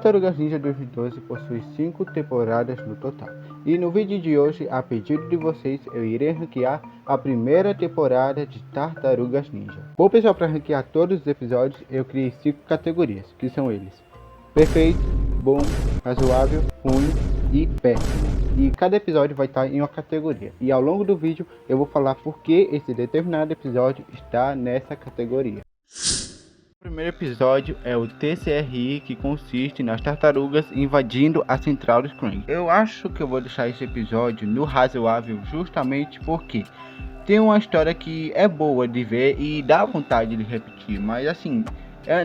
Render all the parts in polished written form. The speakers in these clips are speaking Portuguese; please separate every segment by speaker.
Speaker 1: Tartarugas Ninja 2012 possui 5 temporadas no total. E no vídeo de hoje, a pedido de vocês, eu irei ranquear a primeira temporada de Tartarugas Ninja. Bom pessoal, para ranquear todos os episódios, eu criei 5 categorias, que são eles: perfeito, bom, razoável, ruim e péssimo. E cada episódio vai estar em uma categoria. E ao longo do vídeo eu vou falar por que esse determinado episódio está nessa categoria. O primeiro episódio é o TCRI, que consiste nas tartarugas invadindo a central dos Krang. Eu acho que eu vou deixar esse episódio no razoável justamente porque tem uma história que é boa de ver e dá vontade de repetir, mas assim,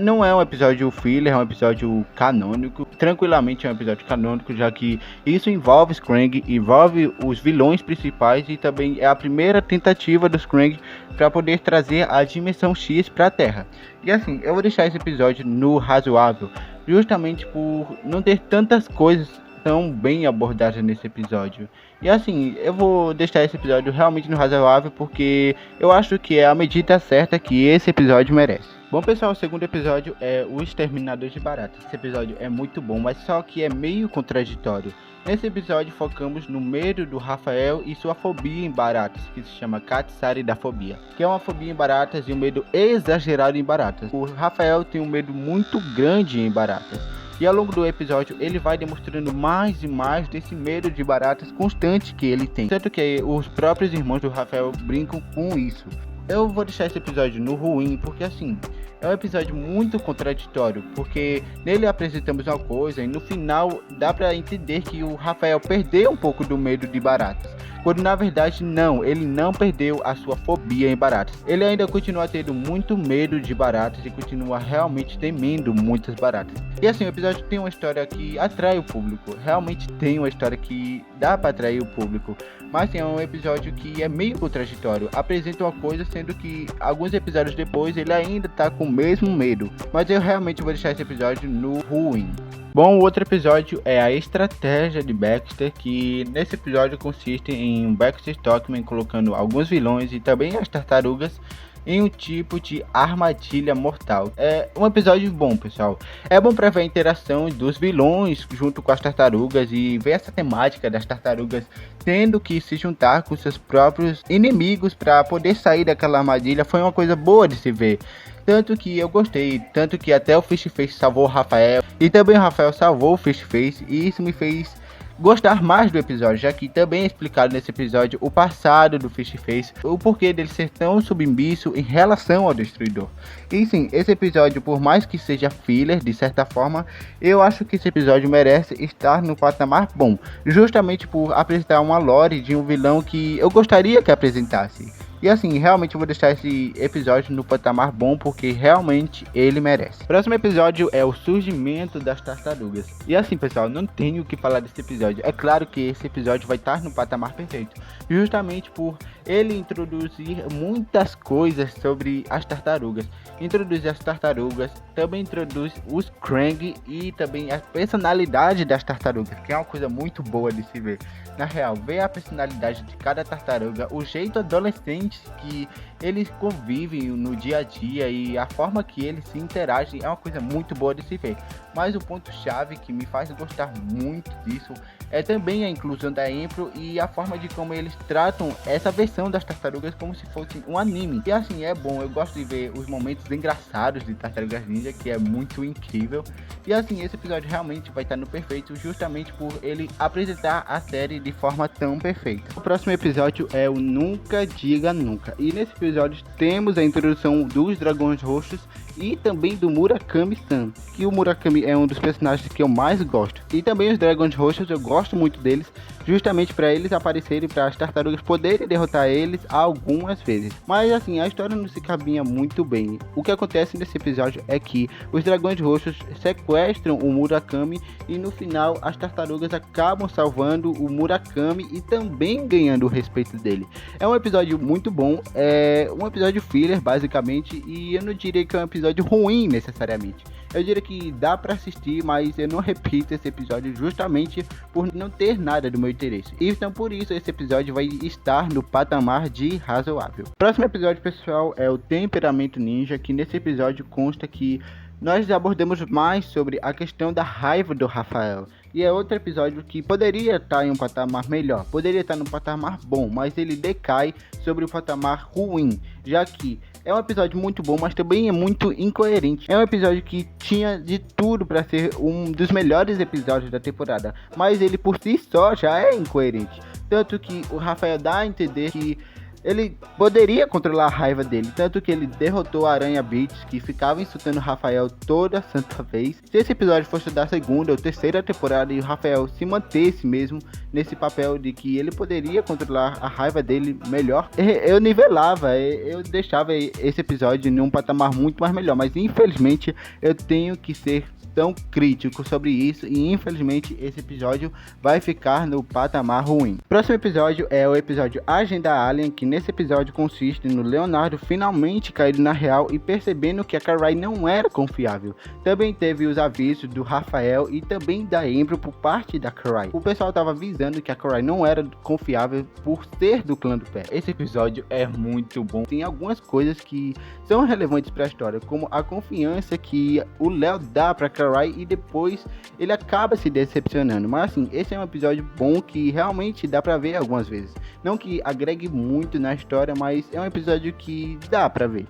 Speaker 1: não é um episódio filler, é um episódio canônico. Tranquilamente é um episódio canônico, já que isso envolve os Krang, envolve os vilões principais e também é a primeira tentativa dos Krang para poder trazer a dimensão X para a Terra. E assim, eu vou deixar esse episódio no razoável, justamente por não ter tantas coisas tão bem abordadas nesse episódio. E assim, eu vou deixar esse episódio realmente no razoável, porque eu acho que é a medida certa que esse episódio merece. Bom pessoal, o segundo episódio é o Exterminador de Baratas. Esse episódio é muito bom, mas só que é meio contraditório. Nesse episódio focamos no medo do Rafael e sua fobia em baratas, que se chama Catsaridafobia, que é uma fobia em baratas e um medo exagerado em baratas. O Rafael tem um medo muito grande em baratas. E ao longo do episódio ele vai demonstrando mais e mais desse medo de baratas constante que ele tem. Tanto que os próprios irmãos do Rafael brincam com isso. Eu vou deixar esse episódio no ruim, porque assim, é um episódio muito contraditório, porque nele apresentamos uma coisa e no final dá pra entender que o Rafael perdeu um pouco do medo de baratas, quando na verdade não, ele não perdeu a sua fobia em baratas. Ele ainda continua tendo muito medo de baratas e continua realmente temendo muitas baratas. E assim, o episódio tem uma história que atrai o público, realmente tem uma história que dá pra atrair o público. Mas é um episódio que é meio contraditório, apresenta uma coisa sendo que alguns episódios depois ele ainda tá com o mesmo medo. Mas eu realmente vou deixar esse episódio no ruim. Bom, o outro episódio é a estratégia de Baxter, que nesse episódio consiste em Baxter Stockman colocando alguns vilões e também as tartarugas em um tipo de armadilha mortal. É um episódio bom, pessoal. É bom para ver a interação dos vilões junto com as tartarugas e ver essa temática das tartarugas tendo que se juntar com seus próprios inimigos para poder sair daquela armadilha. Foi uma coisa boa de se ver. Tanto que eu gostei, tanto que até o Fish Face salvou o Rafael e também o Rafael salvou o Fish Face, e isso me fez gostar mais do episódio, já que também é explicado nesse episódio o passado do Fish Face, o porquê dele ser tão submisso em relação ao Destruidor. E sim, esse episódio, por mais que seja filler, de certa forma, eu acho que esse episódio merece estar no patamar bom, justamente por apresentar uma lore de um vilão que eu gostaria que apresentasse. E assim, realmente eu vou deixar esse episódio no patamar bom, porque realmente ele merece. O próximo episódio é o surgimento das tartarugas. E assim, pessoal, não tenho o que falar desse episódio. É claro que esse episódio vai estar no patamar perfeito, justamente por ele introduzir muitas coisas sobre as tartarugas. Introduz as tartarugas, também introduz os Krang e também a personalidade das tartarugas, que é uma coisa muito boa de se ver. Na real, ver a personalidade de cada tartaruga, o jeito adolescente que eles convivem no dia a dia e a forma que eles se interagem é uma coisa muito boa de se ver. Mas o ponto chave que me faz gostar muito disso é também a inclusão da Empro e a forma de como eles tratam essa versão das tartarugas como se fosse um anime. E assim, é bom, eu gosto de ver os momentos engraçados de Tartarugas Ninja, que é muito incrível. E assim, esse episódio realmente vai estar no perfeito, justamente por ele apresentar a série de forma tão perfeita. O próximo episódio é o Nunca Diga Nunca. E nesse episódio temos a introdução dos Dragões Roxos e também do Murakami-san, que o Murakami é um dos personagens que eu mais gosto. E também os Dragões Roxos, eu gosto muito deles, justamente para eles aparecerem, para as tartarugas poderem derrotar eles algumas vezes. Mas assim, a história não se caminha muito bem. O que acontece nesse episódio é que os Dragões Roxos sequestram o Murakami e no final as tartarugas acabam salvando o Murakami e também ganhando o respeito dele. É um episódio muito bom, é um episódio filler basicamente, e eu não diria que é um episódio ruim necessariamente. Eu diria que dá pra assistir, mas eu não repito esse episódio justamente por não ter nada do meu interesse. Então por isso esse episódio vai estar no patamar de razoável. Próximo episódio, pessoal, é o Temperamento Ninja, que nesse episódio consta que nós abordamos mais sobre a questão da raiva do Rafael. E é outro episódio que poderia estar em um patamar melhor, poderia estar num patamar bom, mas ele decai sobre o patamar ruim, já que é um episódio muito bom, mas também é muito incoerente. É um episódio que tinha de tudo para ser um dos melhores episódios da temporada, mas ele por si só já é incoerente. Tanto que o Rafael dá a entender que ele poderia controlar a raiva dele, tanto que ele derrotou a Aranha Beats, que ficava insultando o Rafael toda santa vez. Se esse episódio fosse da segunda ou terceira temporada e o Rafael se mantesse mesmo nesse papel de que ele poderia controlar a raiva dele melhor, eu nivelava, eu deixava esse episódio em um patamar muito mais melhor, mas infelizmente eu tenho que ser tão crítico sobre isso e infelizmente esse episódio vai ficar no patamar ruim. Próximo episódio é o episódio Agenda Alien, que nesse episódio consiste no Leonardo finalmente cair na real e percebendo que a Karai não era confiável. Também teve os avisos do Rafael e também da Embro por parte da Karai. O pessoal estava avisando que a Karai não era confiável por ser do clã do pé. Esse episódio é muito bom. Tem algumas coisas que são relevantes para a história, como a confiança que o Léo dá para Karai e depois ele acaba se decepcionando. Mas assim, esse é um episódio bom que realmente dá pra ver algumas vezes. Não que agregue muito na história, mas é um episódio que dá pra ver.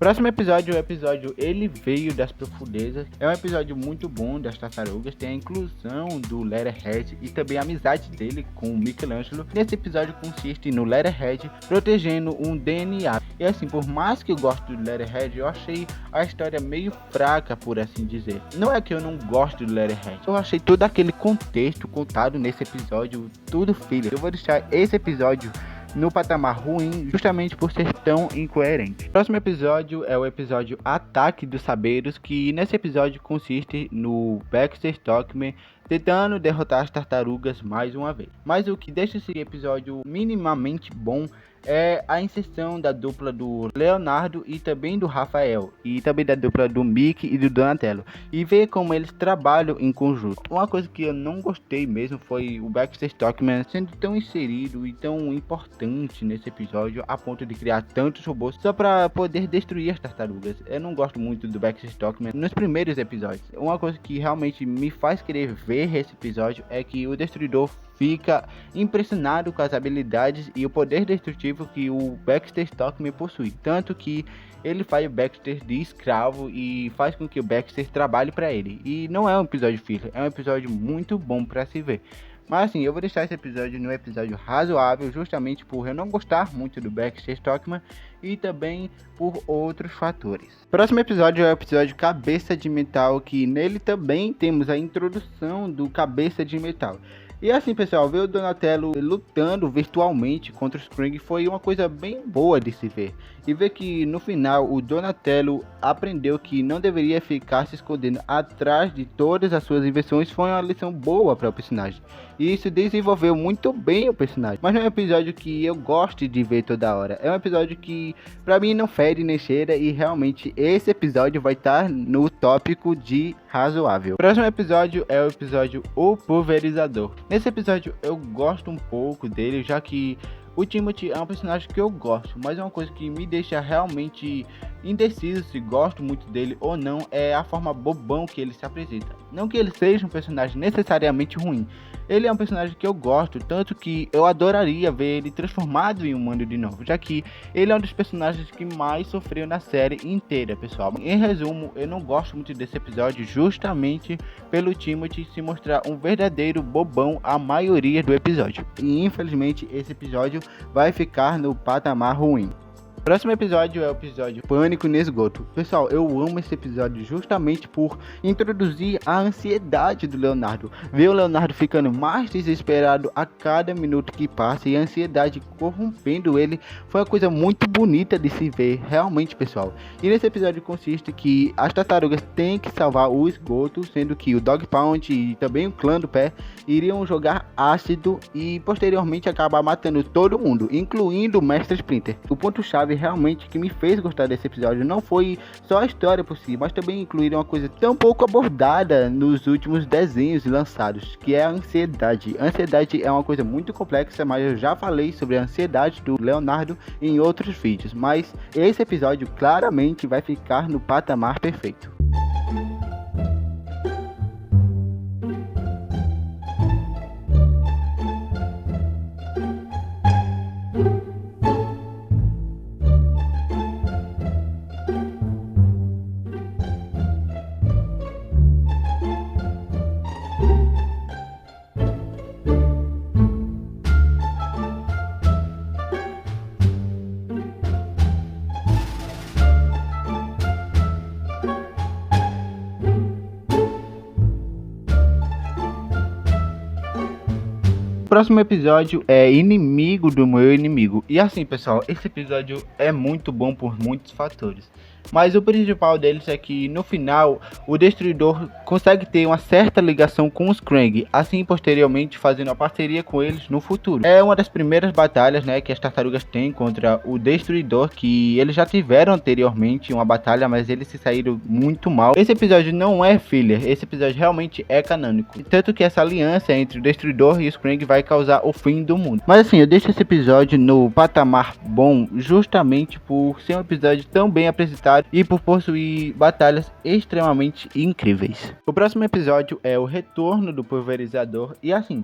Speaker 1: Próximo episódio é o episódio Ele Veio das Profundezas. É um episódio muito bom das tartarugas. Tem a inclusão do Leatherhead e também a amizade dele com o Michelangelo. Nesse episódio consiste no Leatherhead protegendo um DNA. E assim, por mais que eu goste do Leatherhead, eu achei a história meio fraca, por assim dizer. Não é que eu não gosto do Leatherhead, eu achei todo aquele contexto contado nesse episódio tudo filho. Eu vou deixar esse episódio no patamar ruim, justamente por ser tão incoerente. O próximo episódio é o episódio Ataque dos Sabeiros, que nesse episódio consiste no Baxter Stockman tentando derrotar as tartarugas mais uma vez. Mas o que deixa esse episódio minimamente bom é a inserção da dupla do Leonardo e também do Rafael, e também da dupla do Mickey e do Donatello, e ver como eles trabalham em conjunto. Uma coisa que eu não gostei mesmo foi o Baxter Stockman sendo tão inserido e tão importante nesse episódio a ponto de criar tantos robôs só para poder destruir as tartarugas. Eu não gosto muito do Baxter Stockman nos primeiros episódios. Uma coisa que realmente me faz querer ver esse episódio é que o Destruidor fica impressionado com as habilidades e o poder destrutivo que o Baxter Stockman possui, tanto que ele faz o Baxter de escravo e faz com que o Baxter trabalhe para ele. E não é um episódio filler, é um episódio muito bom para se ver. Mas assim, eu vou deixar esse episódio no episódio razoável, justamente por eu não gostar muito do Baxter Stockman e também por outros fatores. Próximo episódio é o episódio Cabeça de Metal, que nele também temos a introdução do Cabeça de Metal. E assim, pessoal, ver o Donatello lutando virtualmente contra os Krang foi uma coisa bem boa de se ver. E ver que no final o Donatello aprendeu que não deveria ficar se escondendo atrás de todas as suas invenções foi uma lição boa para o personagem. E isso desenvolveu muito bem o personagem. Mas não é um episódio que eu gosto de ver toda hora. É um episódio que pra mim não fede nem cheira e realmente esse episódio vai estar no tópico de razoável. O próximo episódio é o episódio O Pulverizador. Nesse episódio eu gosto um pouco dele, já que o Timothy é um personagem que eu gosto, mas é uma coisa que me deixa realmente indeciso se gosto muito dele ou não, é a forma bobão que ele se apresenta. Não que ele seja um personagem necessariamente ruim, ele é um personagem que eu gosto, tanto que eu adoraria ver ele transformado em humano de novo, já que ele é um dos personagens que mais sofreu na série inteira, pessoal. Em resumo, eu não gosto muito desse episódio justamente pelo Timothy se mostrar um verdadeiro bobão a maioria do episódio. E infelizmente esse episódio vai ficar no patamar ruim. Próximo episódio é o episódio Pânico no Esgoto. Pessoal, eu amo esse episódio justamente por introduzir a ansiedade do Leonardo. Ver o Leonardo ficando mais desesperado a cada minuto que passa e a ansiedade corrompendo ele foi uma coisa muito bonita de se ver, realmente, pessoal. E nesse episódio consiste que as tartarugas têm que salvar o esgoto, sendo que o Dog Pound e também o clã do pé iriam jogar ácido e posteriormente acabar matando todo mundo, incluindo o Mestre Splinter. O ponto-chave realmente que me fez gostar desse episódio. Não foi só a história por si, mas também incluíram uma coisa tão pouco abordada nos últimos desenhos lançados, que é a ansiedade. A ansiedade é uma coisa muito complexa, mas eu já falei sobre a ansiedade do Leonardo em outros vídeos, mas esse episódio claramente vai ficar no patamar perfeito. O próximo episódio é Inimigo do Meu Inimigo. E assim, pessoal, esse episódio é muito bom por muitos fatores. Mas o principal deles é que no final o Destruidor consegue ter uma certa ligação com os Krang, assim posteriormente fazendo a parceria com eles no futuro. É uma das primeiras batalhas, né, que as tartarugas têm contra o Destruidor, que eles já tiveram anteriormente uma batalha, mas eles se saíram muito mal. Esse episódio não é filler, esse episódio realmente é canônico. Tanto que essa aliança entre o Destruidor e os Krang vai causar o fim do mundo. Mas assim, eu deixo esse episódio no patamar bom justamente por ser um episódio tão bem apresentado e por possuir batalhas extremamente incríveis. O próximo episódio é o Retorno do Pulverizador. E assim,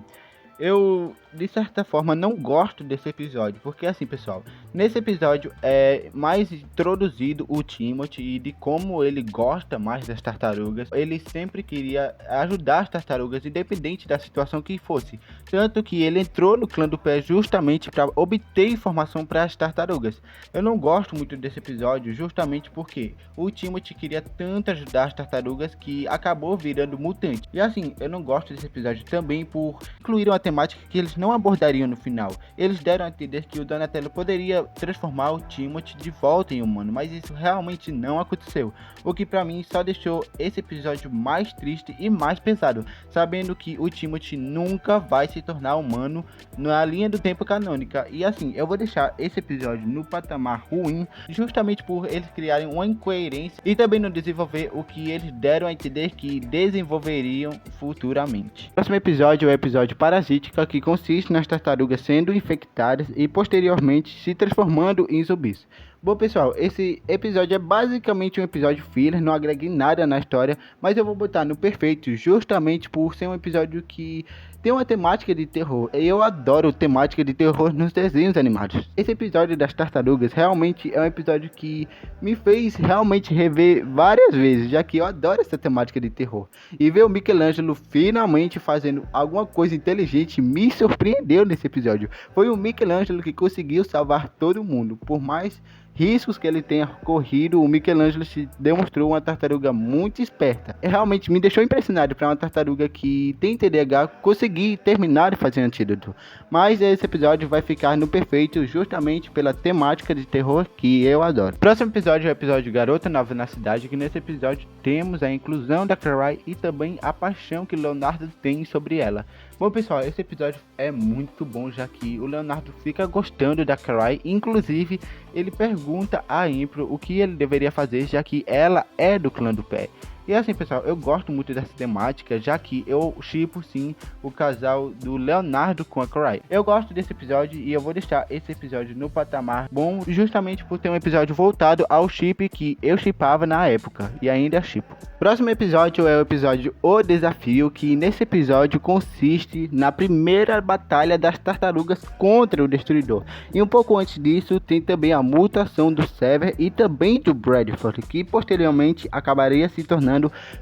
Speaker 1: eu de certa forma não gosto desse episódio, porque assim, pessoal, nesse episódio é mais introduzido o Timothy e de como ele gosta mais das tartarugas. Ele sempre queria ajudar as tartarugas, independente da situação que fosse, tanto que ele entrou no clã do pé justamente para obter informação para as tartarugas. Eu não gosto muito desse episódio justamente porque o Timothy queria tanto ajudar as tartarugas que acabou virando mutante. E assim, eu não gosto desse episódio também por incluir uma temática que eles não abordariam no final. Eles deram a entender que o Donatello poderia transformar o Timothy de volta em humano, mas isso realmente não aconteceu, o que pra mim só deixou esse episódio mais triste e mais pesado, sabendo que o Timothy nunca vai se tornar humano na linha do tempo canônica. E assim, eu vou deixar esse episódio no patamar ruim, justamente por eles criarem uma incoerência e também não desenvolver o que eles deram a entender que desenvolveriam futuramente. O próximo episódio é o episódio Parasítica, que consiste nas tartarugas sendo infectadas e posteriormente se transformando em zumbis. Bom, pessoal, esse episódio é basicamente um episódio filler, não agrega em nada na história, mas eu vou botar no perfeito justamente por ser um episódio que tem uma temática de terror. Eu adoro temática de terror nos desenhos animados. Esse episódio das tartarugas realmente é um episódio que me fez realmente rever várias vezes, já que eu adoro essa temática de terror. E ver o Michelangelo finalmente fazendo alguma coisa inteligente me surpreendeu nesse episódio. Foi o Michelangelo que conseguiu salvar todo mundo, por mais riscos que ele tenha corrido, o Michelangelo se demonstrou uma tartaruga muito esperta. Realmente me deixou impressionado para uma tartaruga que tem TDAH conseguir terminar de fazer antídoto. Mas esse episódio vai ficar no perfeito justamente pela temática de terror que eu adoro. Próximo episódio é o episódio Garota Nova na Cidade, que nesse episódio temos a inclusão da Karai e também a paixão que Leonardo tem sobre ela. Bom, pessoal, esse episódio é muito bom, já que o Leonardo fica gostando da Karai. Inclusive, ele pergunta a Impro o que ele deveria fazer, já que ela é do clã do pé. E assim, pessoal, eu gosto muito dessa temática, já que eu shippo sim o casal do Leonardo com a Karai. Eu gosto desse episódio e eu vou deixar esse episódio no patamar bom, justamente por ter um episódio voltado ao chip que eu shippava na época e ainda shippo. Próximo episódio é o episódio O Desafio, que nesse episódio consiste na primeira batalha das tartarugas contra o Destruidor. E um pouco antes disso tem também a mutação do Sever e também do Bradford, que posteriormente acabaria se tornando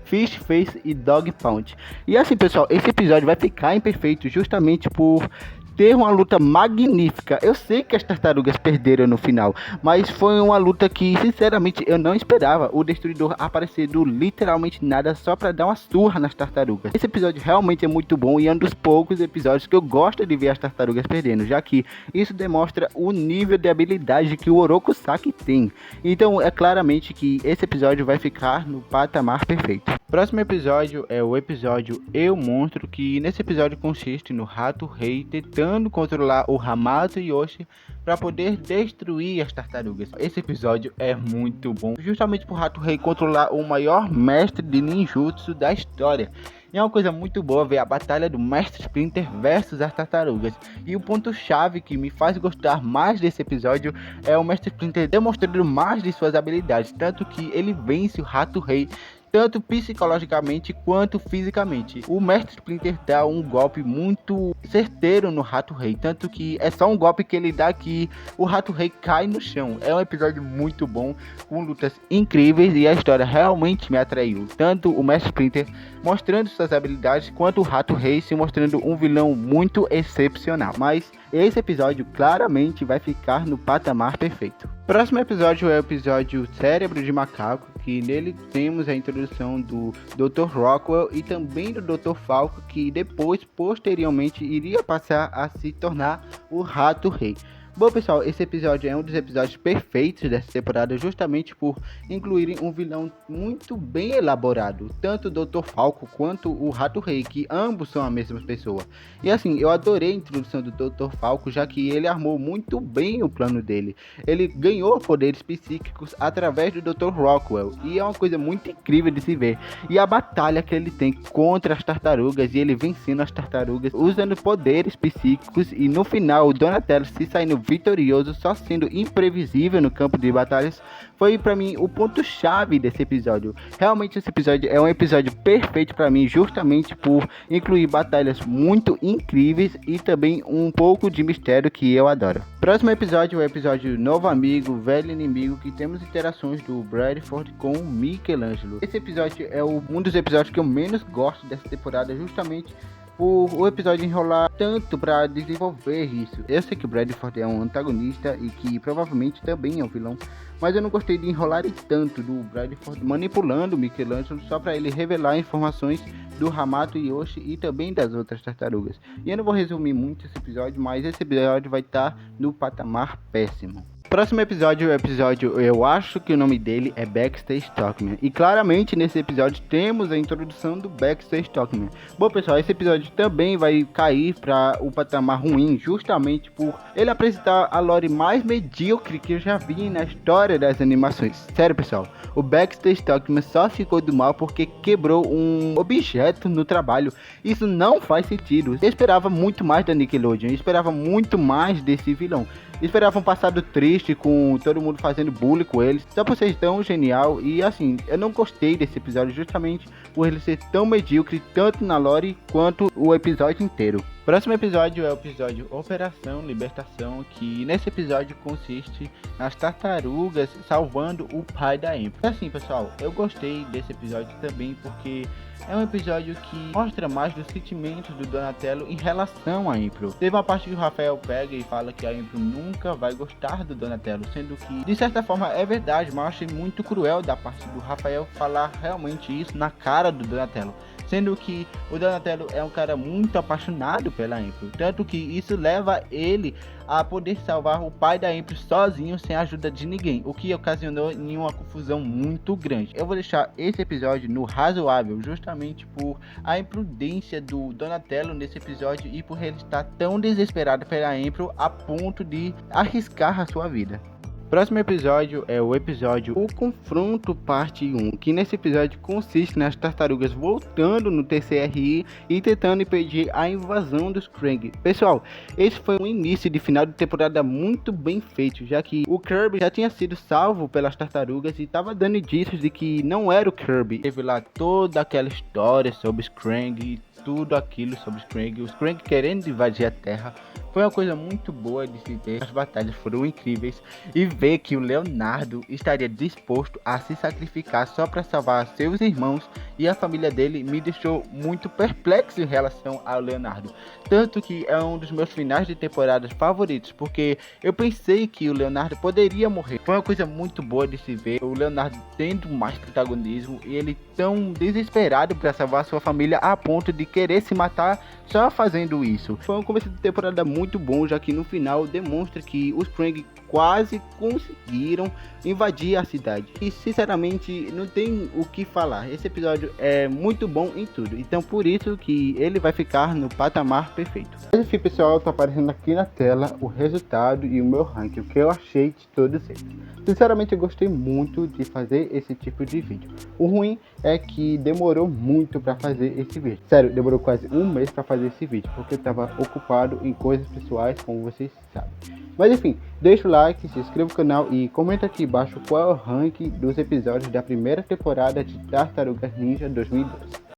Speaker 1: Fish Face e Dog Pound. E assim, pessoal, esse episódio vai ficar imperfeito justamente por ter uma luta magnífica. Eu sei que as tartarugas perderam no final, mas foi uma luta que sinceramente eu não esperava o Destruidor aparecer do literalmente nada só para dar uma surra nas tartarugas. Esse episódio realmente é muito bom e é um dos poucos episódios que eu gosto de ver as tartarugas perdendo, já que isso demonstra o nível de habilidade que o Orokusaki tem. Então é claramente que esse episódio vai ficar no patamar perfeito. Próximo episódio é o episódio Eu Monstro, que nesse episódio consiste no Rato Rei tentando controlar o Hamato Yoshi para poder destruir as tartarugas. Esse episódio é muito bom, justamente por Rato Rei controlar o maior mestre de ninjutsu da história. E é uma coisa muito boa ver a batalha do Mestre Splinter versus as tartarugas. E o ponto-chave que me faz gostar mais desse episódio é o Mestre Splinter demonstrando mais de suas habilidades, tanto que ele vence o Rato Rei tanto psicologicamente quanto fisicamente. O Mestre Splinter dá um golpe muito certeiro no Rato Rei, tanto que é só um golpe que ele dá que o Rato Rei cai no chão. É um episódio muito bom, com lutas incríveis, e a história realmente me atraiu. Tanto o Mestre Splinter mostrando suas habilidades, quanto o Rato Rei se mostrando um vilão muito excepcional. Mas esse episódio claramente vai ficar no patamar perfeito. Próximo episódio é o episódio Cérebro de Macaco, que nele temos a introdução do Dr. Rockwell e também do Dr. Falco, que depois, posteriormente, iria passar a se tornar o Rato Rei. Bom, pessoal, esse episódio é um dos episódios perfeitos dessa temporada, justamente por incluírem um vilão muito bem elaborado, tanto o Dr. Falco quanto o Rato Rei, que ambos são a mesma pessoa. E assim, eu adorei a introdução do Dr. Falco, já que ele armou muito bem o plano dele. Ele ganhou poderes psíquicos através do Dr. Rockwell, e é uma coisa muito incrível de se ver. E a batalha que ele tem contra as tartarugas, e ele vencendo as tartarugas usando poderes psíquicos, e no final o Donatello se saindo vitorioso, só sendo imprevisível no campo de batalhas, foi pra mim o ponto-chave desse episódio. Realmente esse episódio é um episódio perfeito pra mim, justamente por incluir batalhas muito incríveis e também um pouco de mistério que eu adoro. Próximo episódio é o episódio Novo Amigo, Velho Inimigo, que temos interações do Bradford com o Michelangelo. Esse episódio é um dos episódios que eu menos gosto dessa temporada, justamente por o episódio enrolar tanto para desenvolver isso. Eu sei que o Bradford é um antagonista e que provavelmente também é um vilão, mas eu não gostei de enrolar tanto do Bradford manipulando o Michelangelo só para ele revelar informações do Hamato Yoshi e também das outras tartarugas. E eu não vou resumir muito esse episódio, mas esse episódio vai estar no patamar péssimo. Próximo episódio é o episódio, eu acho que o nome dele é Baxter Stockman. E claramente nesse episódio temos a introdução do Baxter Stockman. Bom, pessoal, esse episódio também vai cair para o patamar ruim, justamente por ele apresentar a lore mais medíocre que eu já vi na história das animações. Sério, pessoal, o Baxter Stockman só ficou do mal porque quebrou um objeto no trabalho. Isso não faz sentido. Eu esperava muito mais da Nickelodeon, eu esperava muito mais desse vilão. Esperava um passado triste com todo mundo fazendo bullying com eles, só por ser tão genial. E assim, eu não gostei desse episódio justamente por ele ser tão medíocre, tanto na lore quanto o episódio inteiro. Próximo episódio é o episódio Operação Libertação, que nesse episódio consiste nas tartarugas salvando o pai da Emperor. E assim, pessoal, eu gostei desse episódio também porque é um episódio que mostra mais dos sentimentos do Donatello em relação a Emperor. Teve uma parte que o Rafael pega e fala que a Emperor nunca vai gostar do Donatello, sendo que de certa forma é verdade, mas eu achei muito cruel da parte do Rafael falar realmente isso na cara do Donatello. Sendo que o Donatello é um cara muito apaixonado pela Emperor, tanto que isso leva ele a poder salvar o pai da Emperor sozinho, sem a ajuda de ninguém, o que ocasionou em uma confusão muito grande. Eu vou deixar esse episódio no razoável, justamente por a imprudência do Donatello nesse episódio e por ele estar tão desesperado pela Emperor a ponto de arriscar a sua vida. Próximo episódio é o episódio O Confronto Parte 1, que nesse episódio consiste nas tartarugas voltando no TCRI e tentando impedir a invasão dos Krang. Pessoal, esse foi um início de final de temporada muito bem feito, já que o Kirby já tinha sido salvo pelas tartarugas e estava dando indícios de que não era o Kirby. Teve lá toda aquela história sobre os Krang, tudo aquilo sobre os Krang querendo invadir a Terra. Foi uma coisa muito boa de se ter. As batalhas foram incríveis e ver que o Leonardo estaria disposto a se sacrificar só para salvar seus irmãos e a família dele me deixou muito perplexo em relação ao Leonardo. Tanto que é um dos meus finais de temporadas favoritos, porque eu pensei que o Leonardo poderia morrer. Foi uma coisa muito boa de se ver o Leonardo tendo mais protagonismo e ele tão desesperado para salvar sua família a ponto de querer se matar só fazendo isso. Foi um começo de temporada muito bom, já que no final demonstra que os Krang quase conseguiram invadir a cidade. E sinceramente não tem o que falar. Esse episódio é muito bom em tudo. Então por isso que ele vai ficar no patamar perfeito. Mas enfim, pessoal, tá aparecendo aqui na tela o resultado e o meu ranking, o que eu achei de todos eles. Sinceramente eu gostei muito de fazer esse tipo de vídeo. O ruim é que demorou muito para fazer esse vídeo. Sério, demorou quase um mês para fazer esse vídeo, porque eu estava ocupado em coisas pessoais, como vocês sabem. Mas enfim, deixa o like, se inscreva no canal e comenta aqui embaixo qual é o ranking dos episódios da primeira temporada de Tartarugas Ninja 2012.